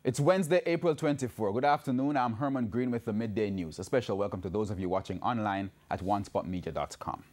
It's Wednesday, April 24. Good afternoon. I'm Herman Green with the Midday News. A special welcome to those of you watching online at onespotmedia.com.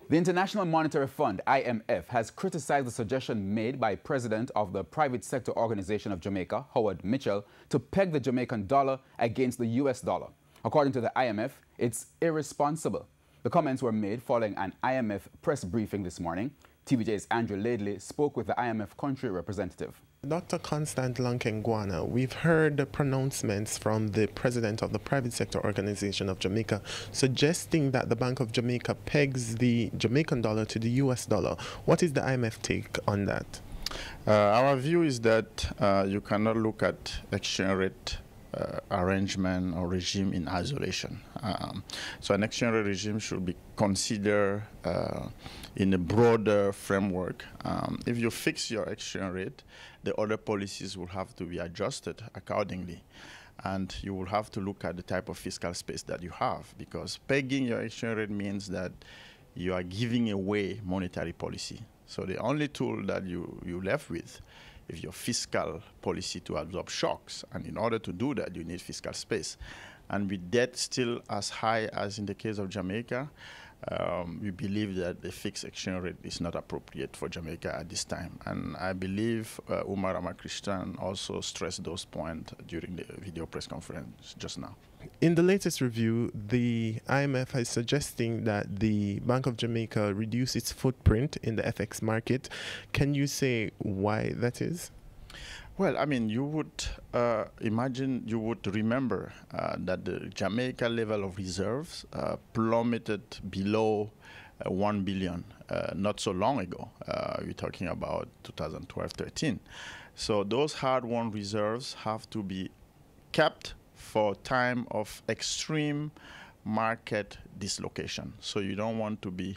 The International Monetary Fund, IMF, has criticized the suggestion made by President of the Private Sector Organization of Jamaica, Howard Mitchell, to peg the Jamaican dollar against the US dollar. According to the IMF, it's irresponsible. The comments were made following an IMF press briefing this morning. TVJ's Andrew Laidley spoke with the IMF country representative. Dr. Constant Lankengwana, we've heard the pronouncements from the president of the Private Sector Organization of Jamaica suggesting that the Bank of Jamaica pegs the Jamaican dollar to the US dollar. What is the IMF take on that? Our view is that you cannot look at exchange rate arrangement or regime in isolation. So an exchange rate regime should be considered in a broader framework. If you fix your exchange rate, the other policies will have to be adjusted accordingly. And you will have to look at the type of fiscal space that you have, because pegging your exchange rate means that you are giving away monetary policy. So the only tool that you're left with is your fiscal policy to absorb shocks. And in order to do that, you need fiscal space. And with debt still as high as in the case of Jamaica, we believe that the fixed exchange rate is not appropriate for Jamaica at this time. And I believe Umar Ramakrishnan also stressed those points during the video press conference just now. In the latest review, the IMF is suggesting that the Bank of Jamaica reduce its footprint in the FX market. Can you say why that is? Well, I mean, you would you would remember that the Jamaica level of reserves plummeted below 1 billion not so long ago. We're talking about 2012-13. So those hard-won reserves have to be kept for time of extreme market dislocation. So you don't want to be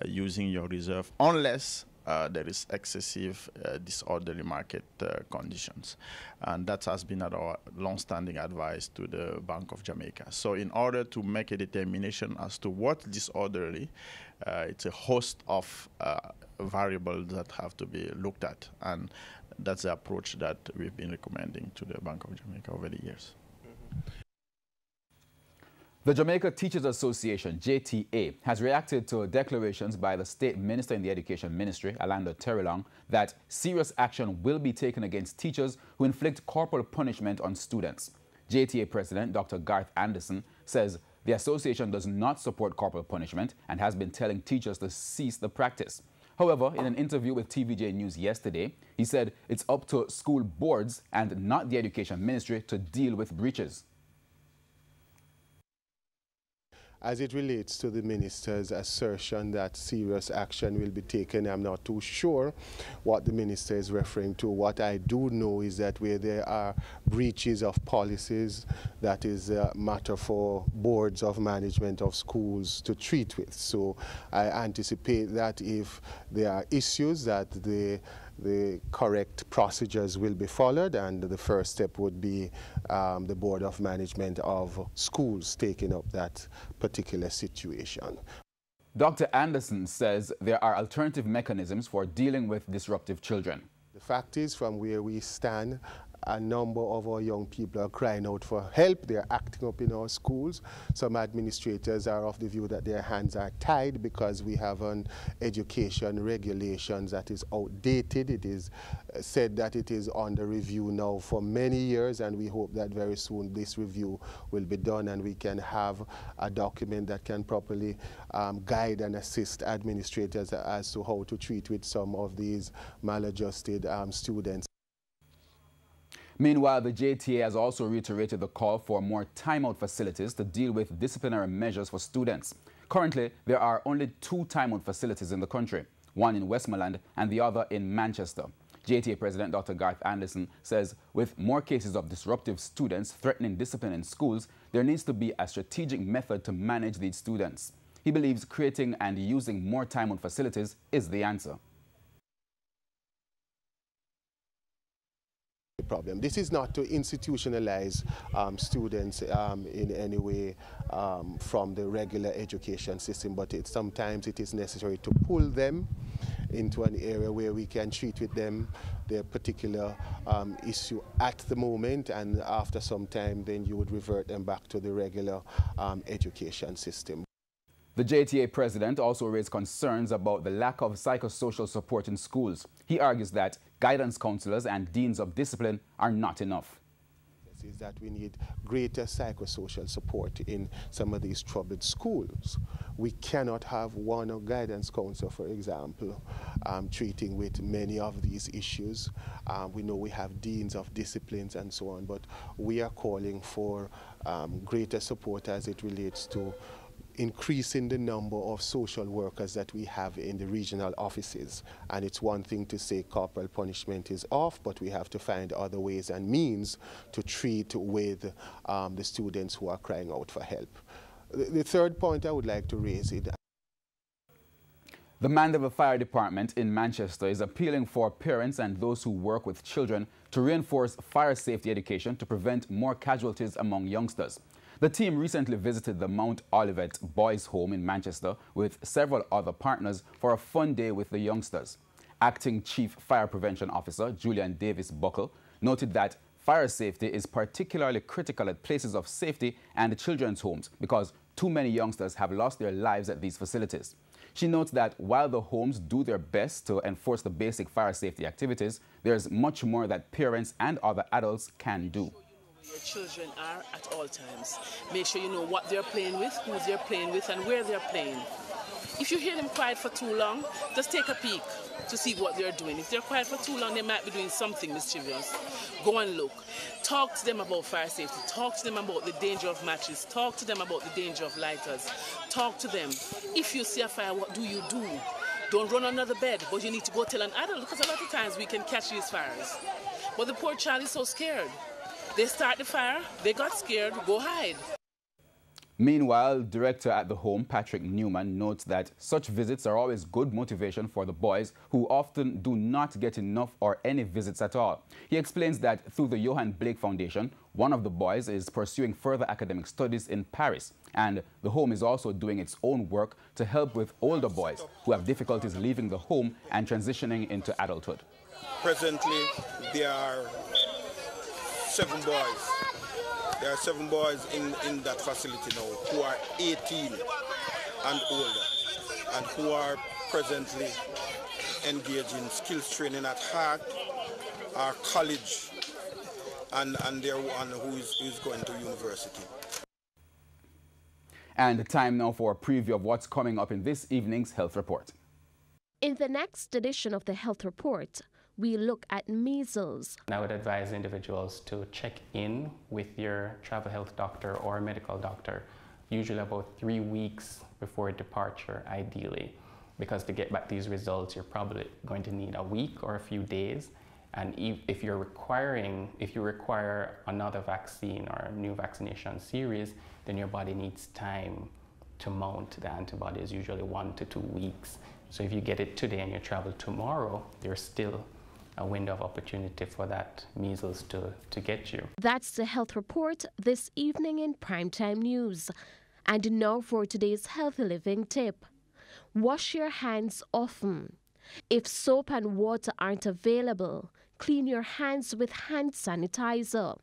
using your reserve unless there is excessive disorderly market conditions. And that has been our long-standing advice to the Bank of Jamaica. So in order to make a determination as to what disorderly, it's a host of variables that have to be looked at. And that's the approach that we've been recommending to the Bank of Jamaica over the years. The Jamaica Teachers Association, JTA, has reacted to declarations by the State Minister in the Education Ministry, Alando Terilong, that serious action will be taken against teachers who inflict corporal punishment on students. JTA President Dr. Garth Anderson says the association does not support corporal punishment and has been telling teachers to cease the practice. However, in an interview with TVJ News yesterday, he said it's up to school boards and not the Education Ministry to deal with breaches. As it relates to the minister's assertion that serious action will be taken, I'm not too sure what the minister is referring to. What I do know is that where there are breaches of policies, that is a matter for boards of management of schools to treat with. So I anticipate that if there are issues, that the correct procedures will be followed, and the first step would be the Board of Management of Schools taking up that particular situation. Dr. Anderson says there are alternative mechanisms for dealing with disruptive children. The fact is, from where we stand, a number of our young people are crying out for help. They're acting up in our schools. Some administrators are of the view that their hands are tied because we have an education regulations that is outdated. It is said that it is under review now for many years, and we hope that very soon this review will be done and we can have a document that can properly guide and assist administrators as to how to treat with some of these maladjusted students. Meanwhile, the JTA has also reiterated the call for more timeout facilities to deal with disciplinary measures for students. Currently, there are only 2 timeout facilities in the country, one in Westmoreland and the other in Manchester. JTA President Dr. Garth Anderson says with more cases of disruptive students threatening discipline in schools, there needs to be a strategic method to manage these students. He believes creating and using more timeout facilities is the answer. Problem. This is not to institutionalize students in any way from the regular education system, but sometimes it is necessary to pull them into an area where we can treat with them their particular issue at the moment, and after some time then you would revert them back to the regular education system. The JTA president also raised concerns about the lack of psychosocial support in schools. He argues that guidance counselors and deans of discipline are not enough. Is that we need greater psychosocial support in some of these troubled schools. We cannot have one guidance counselor, for example, treating with many of these issues. We know we have deans of disciplines and so on, but we are calling for greater support as it relates to increasing the number of social workers that we have in the regional offices. And it's one thing to say corporal punishment is off, but we have to find other ways and means to treat with the students who are crying out for help. The third point I would like to raise is the Mandeville Fire Department in Manchester is appealing for parents and those who work with children to reinforce fire safety education to prevent more casualties among youngsters. The team recently visited the Mount Olivet Boys Home in Manchester with several other partners for a fun day with the youngsters. Acting Chief Fire Prevention Officer Julian Davis Buckle noted that fire safety is particularly critical at places of safety and children's homes because too many youngsters have lost their lives at these facilities. She notes that while the homes do their best to enforce the basic fire safety activities, there's much more that parents and other adults can do. Your children are at all times. Make sure you know what they're playing with, who they're playing with, and where they're playing. If you hear them quiet for too long, just take a peek to see what they're doing. If they're quiet for too long, they might be doing something mischievous. Go and look. Talk to them about fire safety. Talk to them about the danger of matches. Talk to them about the danger of lighters. Talk to them. If you see a fire, what do you do? Don't run under the bed, but you need to go tell an adult, because a lot of times we can catch these fires. But the poor child is so scared. They start the fire, they got scared, go hide. Meanwhile, director at the home, Patrick Newman, notes that such visits are always good motivation for the boys who often do not get enough or any visits at all. He explains that through the Johan Blake Foundation, one of the boys is pursuing further academic studies in Paris, and the home is also doing its own work to help with older boys who have difficulties leaving the home and transitioning into adulthood. Presently, there are 7 boys. There are 7 boys in that facility now who are 18 and older and who are presently engaged in skills training at Hart, our college, and there one who is going to university. And time now for a preview of what's coming up in this evening's Health Report. In the next edition of the Health Report, we look at measles. I would advise individuals to check in with your travel health doctor or medical doctor, usually about 3 weeks before departure, ideally, because to get back these results, you're probably going to need a week or a few days. And if you require another vaccine or a new vaccination series, then your body needs time to mount the antibodies, usually 1 to 2 weeks. So if you get it today and you travel tomorrow, there's still a window of opportunity for that measles to get you. That's the Health Report this evening in Primetime News. And now for today's healthy living tip. Wash your hands often. If soap and water aren't available, clean your hands with hand sanitizer.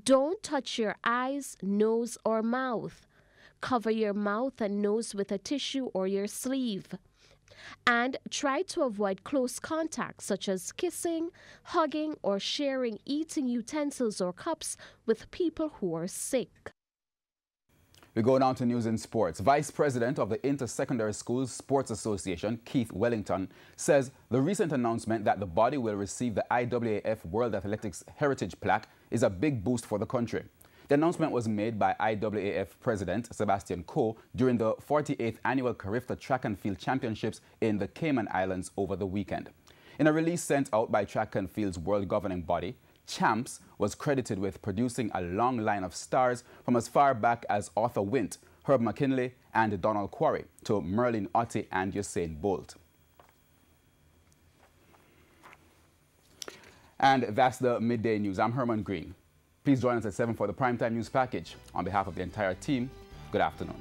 Don't touch your eyes, nose, or mouth. Cover your mouth and nose with a tissue or your sleeve. And try to avoid close contact such as kissing, hugging, or sharing eating utensils or cups with people who are sick. We go down to news in sports. Vice President of the Inter-Secondary Schools Sports Association, Keith Wellington, says the recent announcement that the body will receive the IAAF World Athletics Heritage Plaque is a big boost for the country. The announcement was made by IAAF President Sebastian Coe during the 48th Annual Carifta Track and Field Championships in the Cayman Islands over the weekend. In a release sent out by Track and Field's world governing body, Champs was credited with producing a long line of stars from as far back as Arthur Wint, Herb McKinley, and Donald Quarry to Merlin Ottey and Usain Bolt. And that's the Midday News. I'm Herman Green. Please join us at 7 for the Primetime News Package. On behalf of the entire team, good afternoon.